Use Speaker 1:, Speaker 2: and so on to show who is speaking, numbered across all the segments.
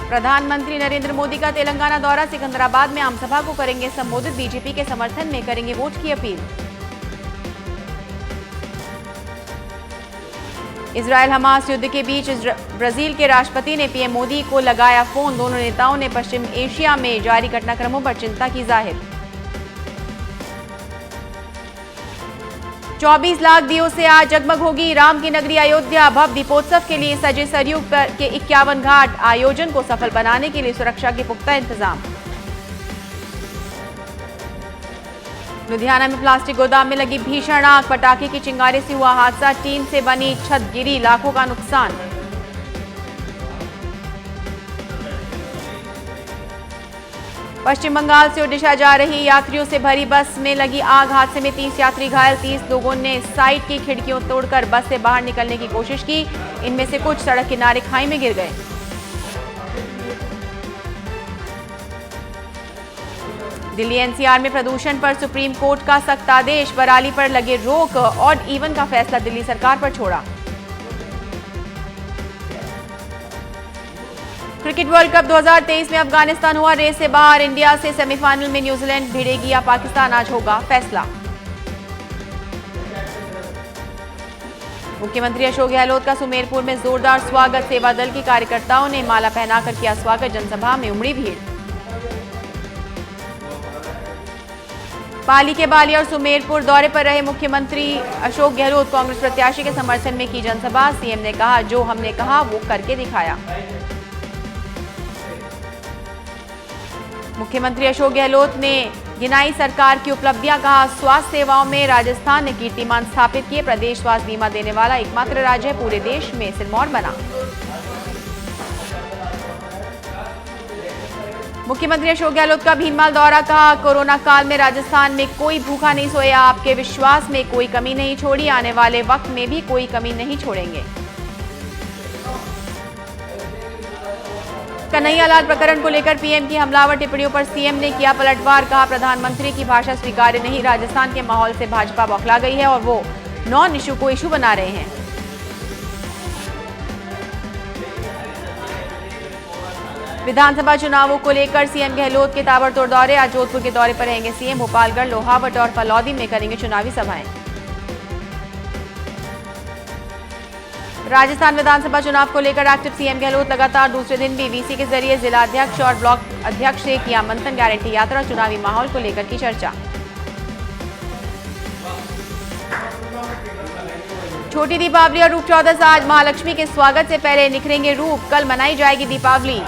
Speaker 1: प्रधानमंत्री नरेंद्र मोदी का तेलंगाना दौरा, सिकंदराबाद में आमसभा को करेंगे संबोधित, बीजेपी के समर्थन में करेंगे वोट की अपील। इजरायल हमास युद्ध के बीच ब्राजील के राष्ट्रपति ने पीएम मोदी को लगाया फोन, दोनों नेताओं ने पश्चिम एशिया में जारी घटनाक्रमों पर चिंता की जाहिर। 24 लाख दियों से आज जगमग होगी राम की नगरी अयोध्या, भव्य दीपोत्सव के लिए सजे सरयू के 51 घाट, आयोजन को सफल बनाने के लिए सुरक्षा के पुख्ता इंतजाम। लुधियाना में प्लास्टिक गोदाम में लगी भीषण आग, पटाखे की चिंगारी से हुआ हादसा, टीन से बनी छत गिरी, लाखों का नुकसान। पश्चिम बंगाल से ओडिशा जा रही यात्रियों से भरी बस में लगी आग, हादसे में 30 यात्री घायल, 30 लोगों ने साइड की खिड़कियों तोड़कर बस से बाहर निकलने की कोशिश की, इनमें से कुछ सड़क किनारे खाई में गिर गए। दिल्ली एनसीआर में प्रदूषण पर सुप्रीम कोर्ट का सख्त आदेश, पराली पर लगे रोक, ऑड इवन का फैसला दिल्ली सरकार पर छोड़ा। क्रिकेट वर्ल्ड कप 2023 में अफगानिस्तान हुआ रेस से बाहर, इंडिया से सेमीफाइनल में न्यूजीलैंड भिड़ेगी या पाकिस्तान, आज होगा फैसला। मुख्यमंत्री अशोक गहलोत का सुमेरपुर में जोरदार स्वागत, सेवा दल के कार्यकर्ताओं ने माला पहनाकर किया स्वागत, जनसभा में उमड़ी भीड़। पाली के बाली और सुमेरपुर दौरे पर रहे मुख्यमंत्री अशोक गहलोत, कांग्रेस प्रत्याशी के समर्थन में की जनसभा, सीएम ने कहा जो हमने कहा वो करके दिखाया। मुख्यमंत्री अशोक गहलोत ने गिनाई सरकार की उपलब्धियां, कहा स्वास्थ्य सेवाओं में राजस्थान ने कीर्तिमान स्थापित किए, प्रदेश स्वास्थ्य बीमा देने वाला एकमात्र राज्य है, पूरे देश में सिरमौर बना। मुख्यमंत्री अशोक गहलोत का भीनमाल दौरा, कहा कोरोना काल में राजस्थान में कोई भूखा नहीं सोया, आपके विश्वास में कोई कमी नहीं छोड़ी, आने वाले वक्त में भी कोई कमी नहीं छोड़ेंगे। कन्हैयालाल प्रकरण को लेकर पीएम की हमलावर टिप्पणियों पर सीएम ने किया पलटवार, कहा प्रधानमंत्री की भाषा स्वीकार्य नहीं, राजस्थान के माहौल से भाजपा बौखला गई है और वो नॉन इशू को इशू बना रहे हैं। विधानसभा चुनावों को लेकर सीएम गहलोत के ताबड़तोड़ दौरे, आज जोधपुर के दौरे पर रहेंगे सीएम, भोपालगढ़, लोहावट और फलौदी में करेंगे चुनावी सभाएं। राजस्थान विधानसभा चुनाव को लेकर एक्टिव सीएम गहलोत, लगातार दूसरे दिन भी वीसी के जरिए जिलाध्यक्ष और ब्लॉक अध्यक्ष से किया मंथन, गारंटी यात्रा, चुनावी माहौल को लेकर की चर्चा। छोटी दीपावली और रूप चौदस, आज महालक्ष्मी के स्वागत से पहले निखरेंगे रूप, कल मनाई जाएगी दीपावली।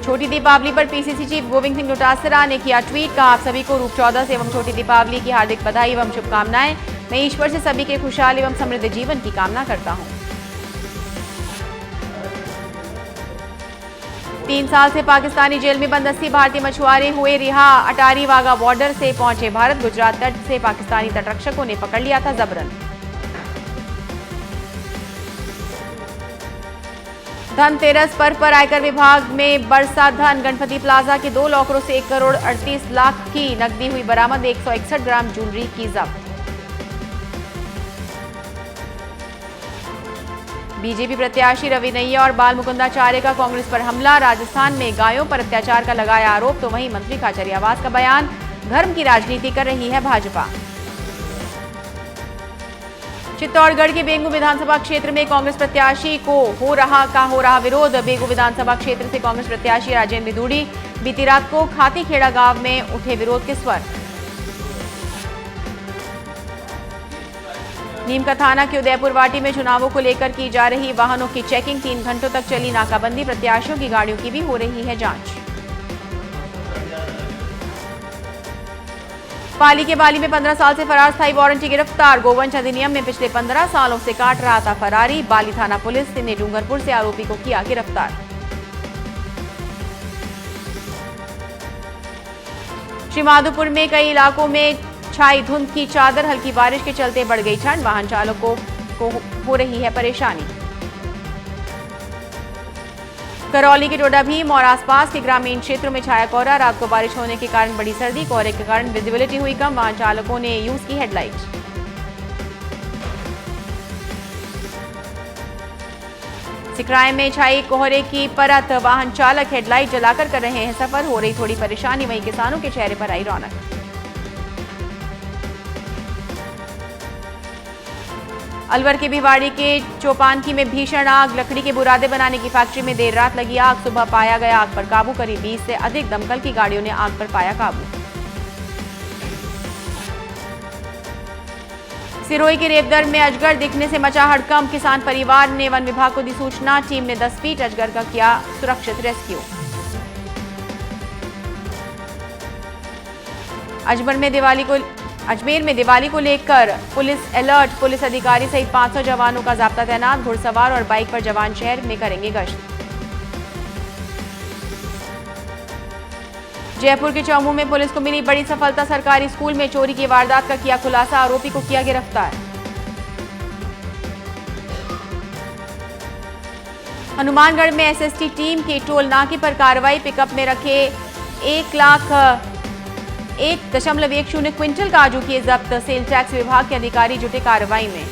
Speaker 1: छोटी दीपावली पर पीसीसी चीफ गोविंद सिंह डोटासरा ने किया ट्वीट, कहा आप सभी को रूप चौदस एवं छोटी दीपावली की हार्दिक बधाई एवं शुभकामनाएं, मैं ईश्वर से सभी के खुशहाल एवं समृद्ध जीवन की कामना करता हूं। 3 साल से पाकिस्तानी जेल में बंद 80 भारतीय मछुआरे हुए रिहा, अटारी वाघा बॉर्डर से पहुंचे भारत, गुजरात तट से पाकिस्तानी तटरक्षकों ने पकड़ लिया था जबरन। धनतेरस पर्व पर आयकर विभाग में बरसा धन, गणपति प्लाजा के 2 लॉकरों से 1 करोड़ 38 लाख की नकदी हुई बरामद, 161 ग्राम ज्वेलरी की जब्त। बीजेपी प्रत्याशी रवि नैया और बाल मुकुंदाचार्य का कांग्रेस पर हमला, राजस्थान में गायों पर अत्याचार का लगाया आरोप, तो वहीं मंत्री खाचरियावास का बयान, धर्म की राजनीति कर रही है भाजपा। चित्तौड़गढ़ के बेंगू विधानसभा क्षेत्र में कांग्रेस प्रत्याशी को हो रहा विरोध, बेंगू विधानसभा क्षेत्र से कांग्रेस प्रत्याशी राजेंद्र दूड़ी, बीती रात को खातीखेड़ा गांव में उठे विरोध के स्वर। नीमका थाना के उदयपुर वाटी में चुनावों को लेकर की जा रही वाहनों की चेकिंग, 3 घंटों तक चली नाकाबंदी, प्रत्याशियों की गाड़ियों की भी हो रही है जांच। पाली के बाली में 15 साल से फरार स्थायी वारंटी गिरफ्तार, गोवंश अधिनियम में पिछले 15 सालों से काट रहा था फरारी, बाली थाना पुलिस ने डूंगरपुर से आरोपी को किया गिरफ्तार। श्रीमाधोपुर में कई इलाकों में छाई धुंध की चादर, हल्की बारिश के चलते बढ़ गई ठंड, वाहन चालकों को हो रही है परेशानी। करौली के टोडा भीम और आसपास के ग्रामीण क्षेत्रों में छाया कोहरा, रात को बारिश होने के कारण बढ़ी सर्दी, कोहरे के कारण विजिबिलिटी हुई कम, वाहन चालकों ने यूज की हेडलाइट। सिकराय में छाई कोहरे की परत, वाहन चालक हेडलाइट जलाकर कर रहे हैं सफर, हो रही थोड़ी परेशानी, वहीं किसानों के चेहरे पर आई रौनक। अलवर के भिवाड़ी के चौपानकी में भीषण आग, लकड़ी के बुरादे बनाने की फैक्ट्री में देर रात लगी आग, सुबह पाया गया आग पर काबू, करीब 20 से अधिक दमकल की गाड़ियों ने आग पर पाया काबू। सिरोही के रेवदर में अजगर दिखने से मचा हड़कंप, किसान परिवार ने वन विभाग को दी सूचना, टीम ने 10 फीट अजगर का किया सुरक्षित रेस्क्यू। अजमेर में दिवाली को लेकर पुलिस अलर्ट, पुलिस अधिकारी सहित 500 जवानों का जाब्ता तैनात, घुड़सवार और बाइक पर जवान शहर में करेंगे गश्त। जयपुर के चौमू में पुलिस को मिली बड़ी सफलता, सरकारी स्कूल में चोरी की वारदात का किया खुलासा, आरोपी को किया गिरफ्तार। हनुमानगढ़ में एसएसटी टीम की टोल नाके पर कार्रवाई, पिकअप में रखे 1,01.10 क्विंटल काजू किए जब्त, सेल टैक्स विभाग के अधिकारी जुटे कार्रवाई में।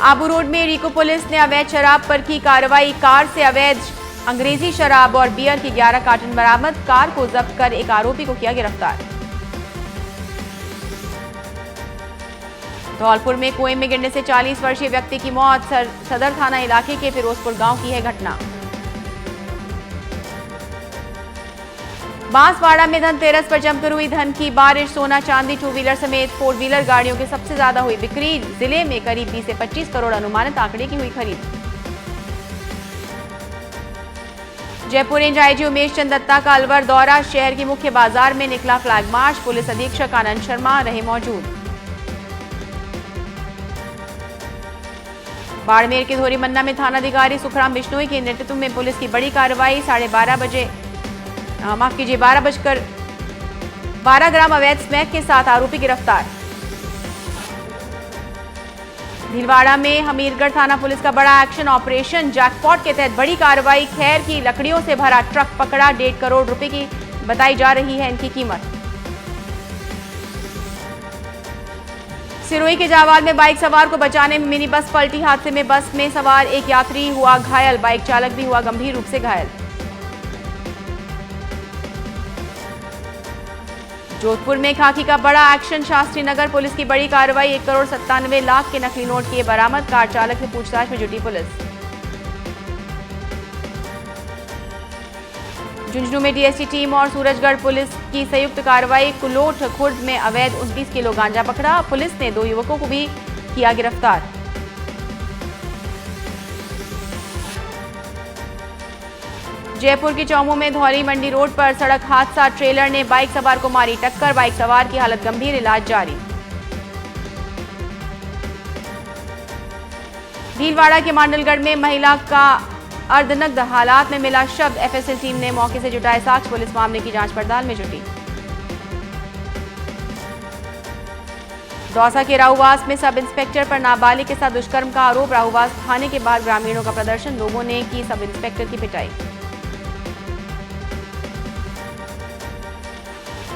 Speaker 1: आबू रोड में रीको पुलिस ने अवैध शराब पर की कार्रवाई, कार से अवैध अंग्रेजी शराब और बियर की 11 कार्टन बरामद, कार को जब्त कर एक आरोपी को किया गिरफ्तार। धौलपुर में कुएं में गिरने से 40 वर्षीय व्यक्ति की मौत, सदर थाना इलाके के फिरोजपुर गांव की है घटना। बांसवाड़ा में धनतेरस पर जमकर हुई धन की बारिश, सोना चांदी 2 व्हीलर समेत 4 व्हीलर गाड़ियों की सबसे ज्यादा हुई बिक्री, जिले में करीब 20 से 25 करोड़ अनुमानित आंकड़े की हुई खरीद। जयपुर रेंज आईजी उमेश चंद दत्ता का अलवर दौरा, शहर की मुख्य बाजार में निकला फ्लैग मार्च, पुलिस अधीक्षक आनंद शर्मा रहे मौजूद। बाड़मेर के धोरीमन्ना में थानाधिकारी सुखराम बिश्नोई के नेतृत्व में पुलिस की बड़ी कार्रवाई, 12 ग्राम अवैध स्मैक के साथ आरोपी गिरफ्तार। भीलवाड़ा में हमीरगढ़ थाना पुलिस का बड़ा एक्शन, ऑपरेशन जैकपॉट के तहत बड़ी कार्रवाई, खैर की लकड़ियों से भरा ट्रक पकड़ा, 1.5 करोड़ रुपए की बताई जा रही है इनकी कीमत। सिरोही के जावाल में बाइक सवार को बचाने में मिनी बस पलटी, हादसे में बस में सवार एक यात्री हुआ घायल, बाइक चालक भी हुआ गंभीर रूप से घायल। जोधपुर में खाकी का बड़ा एक्शन, शास्त्री नगर पुलिस की बड़ी कार्रवाई, 1 करोड़ 97 लाख के नकली नोट किए बरामद, कार चालक से पूछताछ में जुटी पुलिस। झुंझुनू में डीएसटी टीम और सूरजगढ़ पुलिस की संयुक्त कार्रवाई, कुलोट खुर्द में अवैध 29 किलो गांजा पकड़ा, पुलिस ने 2 युवकों को भी किया गिरफ्तार। जयपुर के चौमू में धौली मंडी रोड पर सड़क हादसा, ट्रेलर ने बाइक सवार को मारी टक्कर, बाइक सवार की हालत गंभीर, इलाज जारी। भीलवाड़ा के मांडलगढ़ में महिला का अर्धनग्न हालात में मिला शव, एफएसएल टीम ने मौके से जुटाए साक्ष्य, पुलिस मामले की जांच पड़ताल में जुटी। दौसा के राहुवास में सब इंस्पेक्टर पर नाबालिग के साथ दुष्कर्म का आरोप, राहुवास थाने के बाहर ग्रामीणों का प्रदर्शन, लोगों ने की सब इंस्पेक्टर की पिटाई।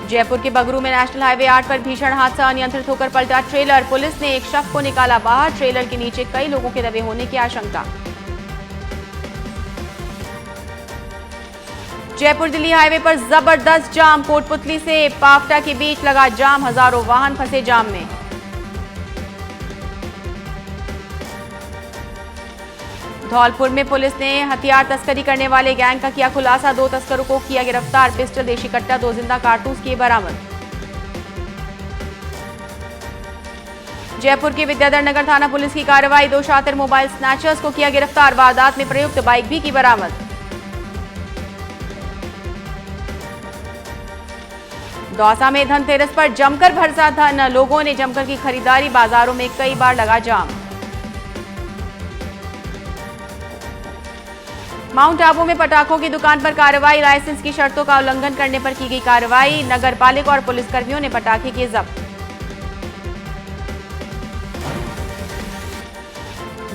Speaker 1: जयपुर के बगरू में नेशनल हाईवे 8 पर भीषण हादसा, अनियंत्रित होकर पलटा ट्रेलर, पुलिस ने एक शव को निकाला बाहर, ट्रेलर के नीचे कई लोगों के दबे होने की आशंका। जयपुर दिल्ली हाईवे पर जबरदस्त जाम, कोटपुतली से पावटा के बीच लगा जाम, हजारों वाहन फंसे जाम में। धौलपुर में पुलिस ने हथियार तस्करी करने वाले गैंग का किया खुलासा, 2 तस्करों को किया गिरफ्तार, पिस्टल, देशी कट्टा, 2 जिंदा कारतूस किए बरामद। जयपुर के विद्याधर नगर थाना पुलिस की कार्रवाई, 2 शातिर मोबाइल स्नैचर्स को किया गिरफ्तार, वारदात में प्रयुक्त बाइक भी की बरामद। दौसा में धनतेरस पर जमकर बरसा धन, लोगों ने जमकर की खरीदारी, बाजारों में कई बार लगा जाम। माउंट आबू में पटाखों की दुकान पर कार्रवाई, लाइसेंस की शर्तों का उल्लंघन करने पर की गई कार्रवाई, नगर पालिका और पुलिसकर्मियों ने पटाखे किए जब्त।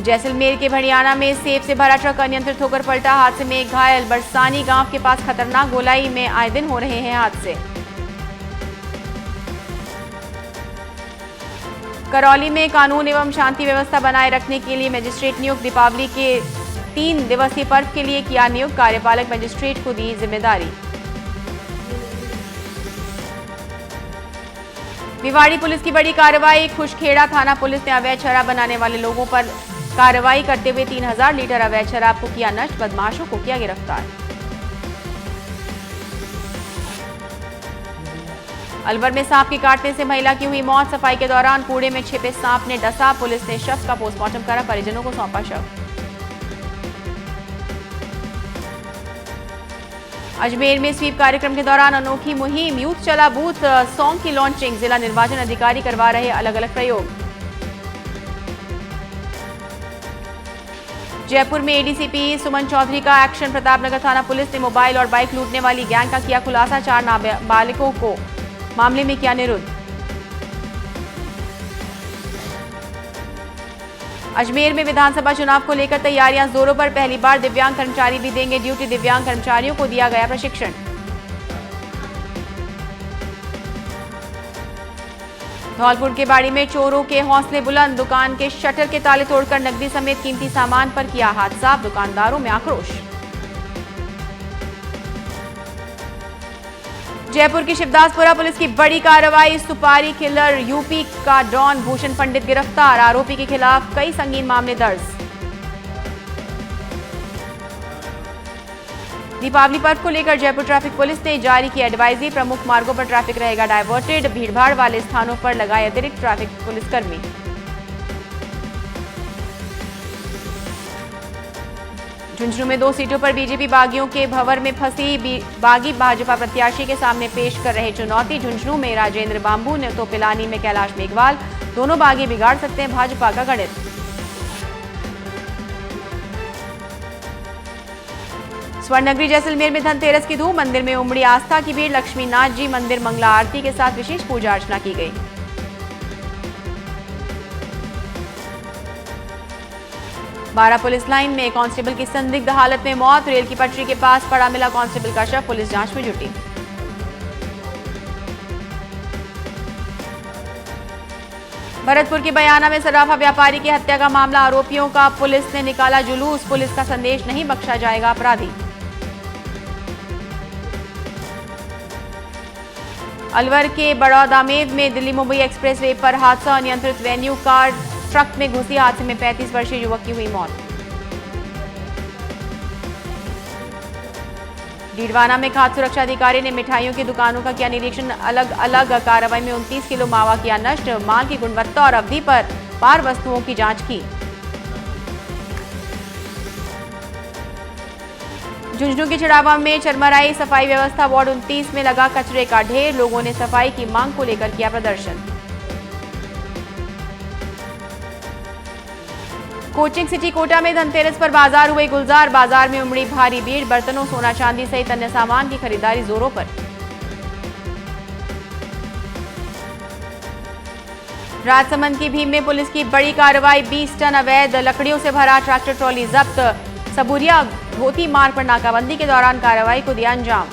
Speaker 1: जैसलमेर के भड़ियाना में सेब से भरा ट्रक अनियंत्रित होकर पलटा, हादसे में एक घायल, बरसानी गांव के पास खतरनाक गोलाई में आए दिन हो रहे हैं हादसे। करौली में कानून एवं शांति व्यवस्था बनाए रखने के लिए मजिस्ट्रेट नियुक्त। दीपावली के 3 दिवसीय पर्व के लिए किया नियुक्त। कार्यपालक मजिस्ट्रेट को दी जिम्मेदारी। निवाड़ी पुलिस की बड़ी कार्रवाई। खुशखेड़ा थाना पुलिस ने अवैध शराब बनाने वाले लोगों पर कार्रवाई करते हुए 3000 लीटर अवैध शराब को किया नष्ट। बदमाशों को किया गिरफ्तार। अलवर में सांप के काटने से महिला की हुई मौत। सफाई के दौरान कूड़े में छिपे सांप ने डसा। पुलिस ने शव का पोस्टमार्टम करा, परिजनों को सौंपा शव। अजमेर में स्वीप कार्यक्रम के दौरान अनोखी मुहिम। यूथ चला बूथ सॉन्ग की लॉन्चिंग। जिला निर्वाचन अधिकारी करवा रहे अलग अलग प्रयोग। जयपुर में एडीसीपी सुमन चौधरी का एक्शन। प्रतापनगर थाना पुलिस ने मोबाइल और बाइक लूटने वाली गैंग का किया खुलासा। 4 नाबालिगों को मामले में किया निरुद्ध। अजमेर में विधानसभा चुनाव को लेकर तैयारियां जोरों पर। पहली बार दिव्यांग कर्मचारी भी देंगे ड्यूटी। दिव्यांग कर्मचारियों को दिया गया प्रशिक्षण। धौलपुर के बाड़ी में चोरों के हौसले बुलंद। दुकान के शटर के ताले तोड़कर नकदी समेत कीमती सामान पर किया हाथ साफ। दुकानदारों में आक्रोश। जयपुर की शिवदासपुरा पुलिस की बड़ी कार्रवाई। सुपारी किलर यूपी का डॉन भूषण पंडित गिरफ्तार। आरोपी के खिलाफ कई संगीन मामले दर्ज। दीपावली पर्व को लेकर जयपुर ट्रैफिक पुलिस ने जारी की एडवाइजरी। प्रमुख मार्गों पर ट्रैफिक रहेगा डायवर्टेड। भीड़भाड़ वाले स्थानों पर लगाए अतिरिक्त ट्रैफिक पुलिसकर्मी। झुंझुनू में 2 सीटों पर बीजेपी बागियों के भंवर में फंसी। बागी भाजपा प्रत्याशी के सामने पेश कर रहे चुनौती। झुंझुनू में राजेंद्र बांबू ने तो पिलानी में कैलाश मेघवाल। दोनों बागी बिगाड़ सकते हैं भाजपा का गणित। स्वर्णनगरी जैसलमेर में धनतेरस की धूम। मंदिर में उमड़ी आस्था की भीड़। लक्ष्मीनाथ जी मंदिर मंगला आरती के साथ विशेष पूजा अर्चना की गई। बारा पुलिस लाइन में कांस्टेबल की संदिग्ध हालत में मौत। रेल की पटरी के पास पड़ा मिला कांस्टेबल का शव। पुलिस जांच में जुटी। भरतपुर के बयाना में सराफा व्यापारी की हत्या का मामला। आरोपियों का पुलिस ने निकाला जुलूस। पुलिस का संदेश, नहीं बख्शा जाएगा अपराधी। अलवर के बड़ौदामेव में दिल्ली मुंबई एक्सप्रेस वे पर हादसा। अनियंत्रित वेन्यू कार ट्रक में घुसी। हादसे में 35 वर्षीय युवक की हुई मौत। डीडवाना में खाद्य सुरक्षा अधिकारी ने मिठाइयों की दुकानों का किया निरीक्षण। अलग अलग कार्रवाई में 29 किलो मावा किया नष्ट। माल की गुणवत्ता और अवधि पर पार वस्तुओं की जांच की। झुंझुनू के छिड़ावा में चरमराई सफाई व्यवस्था। वार्ड 29 में लगा कचरे का ढेर। लोगों ने सफाई की मांग को लेकर किया प्रदर्शन। कोचिंग सिटी कोटा में धनतेरस पर बाजार हुए गुलजार। बाजार में उमड़ी भारी भीड़। बर्तनों, सोना चांदी सहित अन्य सामान की खरीदारी जोरों पर। राजसमंद की भीम में पुलिस की बड़ी कार्रवाई। 20 टन अवैध लकड़ियों से भरा ट्रैक्टर ट्रॉली जब्त। सबूरिया धोती मार्ग पर नाकाबंदी के दौरान कार्रवाई को दिया अंजाम।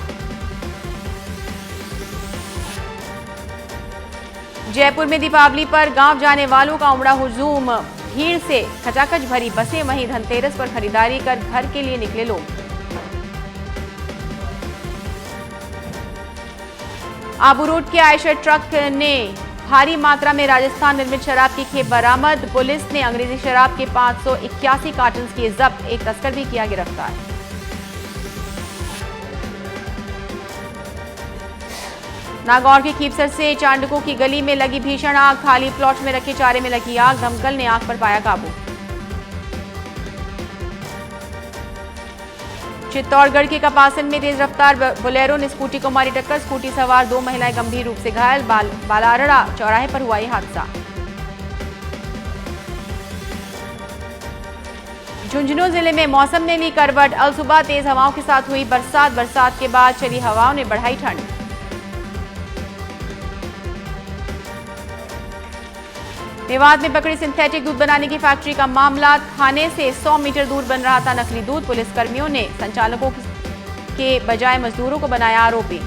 Speaker 1: जयपुर में दीपावली पर गांव जाने वालों का उमड़ा हुजूम। भीड़ से खचाखच भरी बसें। वहीं धनतेरस पर खरीदारी कर घर के लिए निकले लोग। आबू रोड के आयशर ट्रक ने भारी मात्रा में राजस्थान निर्मित शराब की खेप बरामद। पुलिस ने अंग्रेजी शराब के 581 कार्टन किए जब्त। एक तस्कर भी किया गिरफ्तार। नागौर के खीपसर से चांडकों की गली में लगी भीषण आग। खाली प्लॉट में रखे चारे में लगी आग। दमकल ने आग पर पाया काबू। चित्तौड़गढ़ के कपासन में तेज रफ्तार बोलेरो ने स्कूटी को मारी टक्कर। स्कूटी सवार 2 महिलाएं गंभीर रूप से घायल। बालारड़ा चौराहे पर हुआ यह हादसा। झुंझुनू जिले में मौसम ने ली करवट। अल सुबह तेज हवाओं के साथ हुई बरसात। बरसात के बाद चली हवाओं ने बढ़ाई ठंड। मेवात में पकड़ी सिंथेटिक दूध बनाने की फैक्ट्री का मामला। थाने से 100 मीटर दूर बन रहा था नकली दूध। पुलिसकर्मियों ने संचालकों के बजाय मजदूरों को बनाया आरोपी।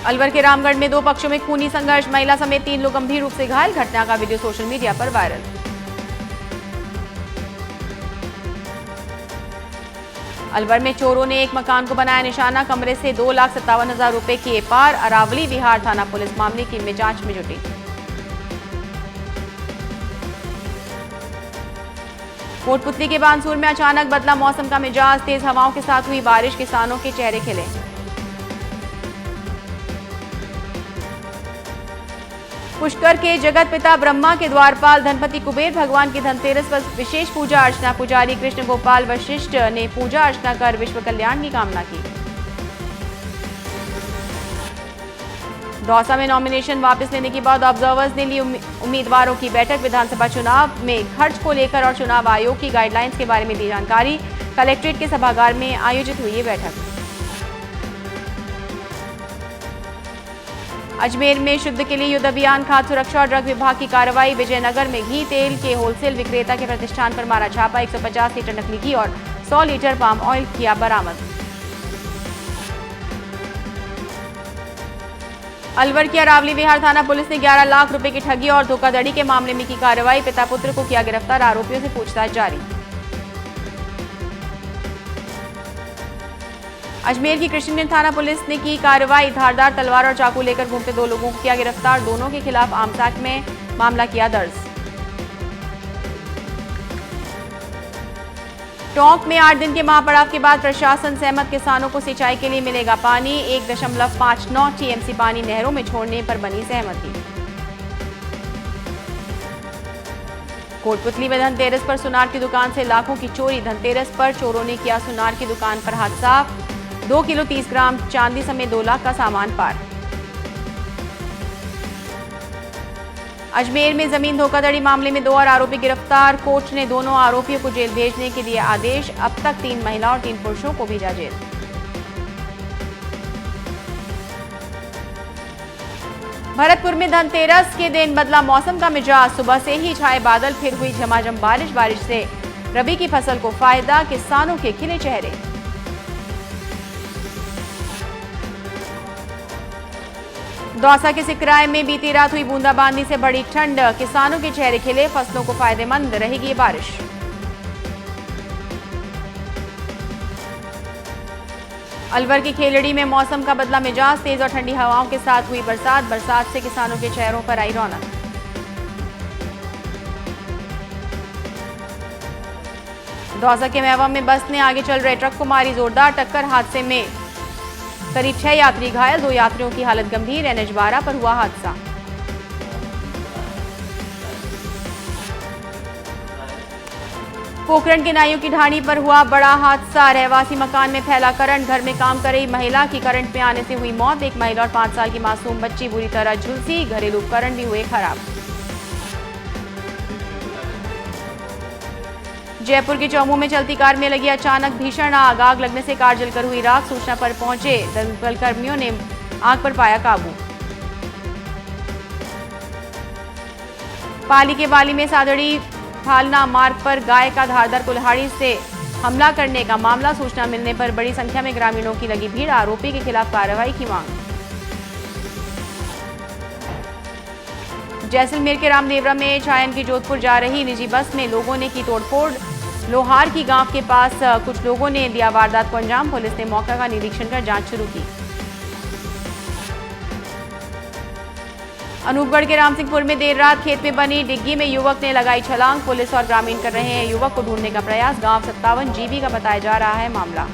Speaker 1: अलवर के रामगढ़ में 2 पक्षों में खूनी संघर्ष, महिला समेत 3 लोग गंभीर रूप से घायल। घटना का वीडियो सोशल मीडिया पर वायरल। अलवर में चोरों ने एक मकान को बनाया निशाना, कमरे से 2,57,000 रुपए किए पार। अरावली विहार थाना पुलिस मामले की जांच में जुटी। कोटपुतली के बानसूर में अचानक बदला मौसम का मिजाज, तेज हवाओं के साथ हुई बारिश, किसानों के चेहरे खिले। पुष्कर के जगत पिता ब्रह्मा के द्वारपाल धनपति कुबेर भगवान की धनतेरस पर विशेष पूजा अर्चना। पुजारी कृष्ण गोपाल वशिष्ठ ने पूजा अर्चना कर विश्व कल्याण की कामना की। दौसा में नॉमिनेशन वापस लेने के बाद ऑब्जर्वर्स ने ली उम्मीदवारों की बैठक। विधानसभा चुनाव में खर्च को लेकर और चुनाव आयोग की गाइडलाइंस के बारे में दी जानकारी। कलेक्ट्रेट के सभागार में आयोजित हुई ये बैठक। अजमेर में शुद्ध के लिए युद्ध अभियान, खाद्य सुरक्षा और ड्रग विभाग की कार्रवाई। विजयनगर में घी तेल के होलसेल विक्रेता के प्रतिष्ठान पर मारा छापा। 150 लीटर नकली घी और 100 लीटर पाम ऑयल किया बरामद। अलवर की अरावली विहार थाना पुलिस ने 11 लाख रुपए की ठगी और धोखाधड़ी के मामले में की कार्रवाई। पिता पुत्र को किया गिरफ्तार, आरोपियों से पूछताछ जारी। अजमेर की कृष्ण थाना पुलिस ने की कार्रवाई। धारदार तलवार और चाकू लेकर घूमते 2 लोगों को किया गिरफ्तार। दोनों के खिलाफ आर्म्स एक्ट में मामला किया दर्ज। टोंक में 8 दिन के महापड़ाव के बाद प्रशासन सहमत, किसानों को सिंचाई के लिए मिलेगा पानी। 1.59 टीएमसी पानी नहरों में छोड़ने पर बनी सहमति। कोटपुतली में धनतेरस पर सुनार की दुकान से लाखों की चोरी। धनतेरस पर चोरों ने किया सुनार की दुकान पर हाथ साफ। 2 किलो 30 ग्राम चांदी समेत 2 लाख का सामान पार। अजमेर में जमीन धोखाधड़ी मामले में 2 और आरोपी गिरफ्तार। कोर्ट ने दोनों आरोपियों को जेल भेजने के दिए आदेश। अब तक 3 महिला और 3 पुरुषों को भेजा जेल। भरतपुर में धनतेरस के दिन बदला मौसम का मिजाज। सुबह से ही छाए बादल, फिर हुई झमाझम बारिश। बारिश से रबी की फसल को फायदा, किसानों के खिले चेहरे। दौसा के सिकराय में बीती रात हुई बूंदाबांदी से बड़ी ठंड, किसानों के चेहरे खिले, फसलों को फायदेमंद रहेगी ये बारिश। अलवर की खेलड़ी में मौसम का बदला मिजाज, तेज और ठंडी हवाओं के साथ हुई बरसात। बरसात से किसानों के चेहरों पर आई रौनक। दौसा के महवा में बस ने आगे चल रहे ट्रक को मारी जोरदार टक्कर। हादसे में करीब 6 यात्री घायल, 2 यात्रियों की हालत गंभीर। NH 12 पर हुआ हादसा। पोखरण के नाइयों की ढाणी पर हुआ बड़ा हादसा। रहवासी मकान में फैला करंट, घर में काम कर रही महिला की करंट में आने से हुई मौत। 1 महिला और 5 साल की मासूम बच्ची बुरी तरह झुलसी। घरेलू उपकरण भी हुए खराब। जयपुर के चौमू में चलती कार में लगी अचानक भीषण आग। आग लगने से कार जलकर हुई राख। सूचना पर पहुंचे दमकल कर्मियों ने आग पर पाया काबू। पाली के बाली में सादड़ी फालना मार्ग पर गाय का धारदार कुल्हाड़ी से हमला करने का मामला। सूचना मिलने पर बड़ी संख्या में ग्रामीणों की लगी भीड़। आरोपी के खिलाफ कार्रवाई की मांग। जैसलमेर के रामदेवरा में छायन की जोधपुर जा रही निजी बस में लोगों ने की तोड़फोड़। लोहार की गांव के पास कुछ लोगों ने दिया वारदात को अंजाम। पुलिस ने मौका का निरीक्षण कर जांच शुरू की। अनूपगढ़ के रामसिंहपुर में देर रात खेत में बनी डिग्गी में युवक ने लगाई छलांग। पुलिस और ग्रामीण कर रहे हैं युवक को ढूंढने का प्रयास। गांव 57 जीबी का बताया जा रहा है मामला।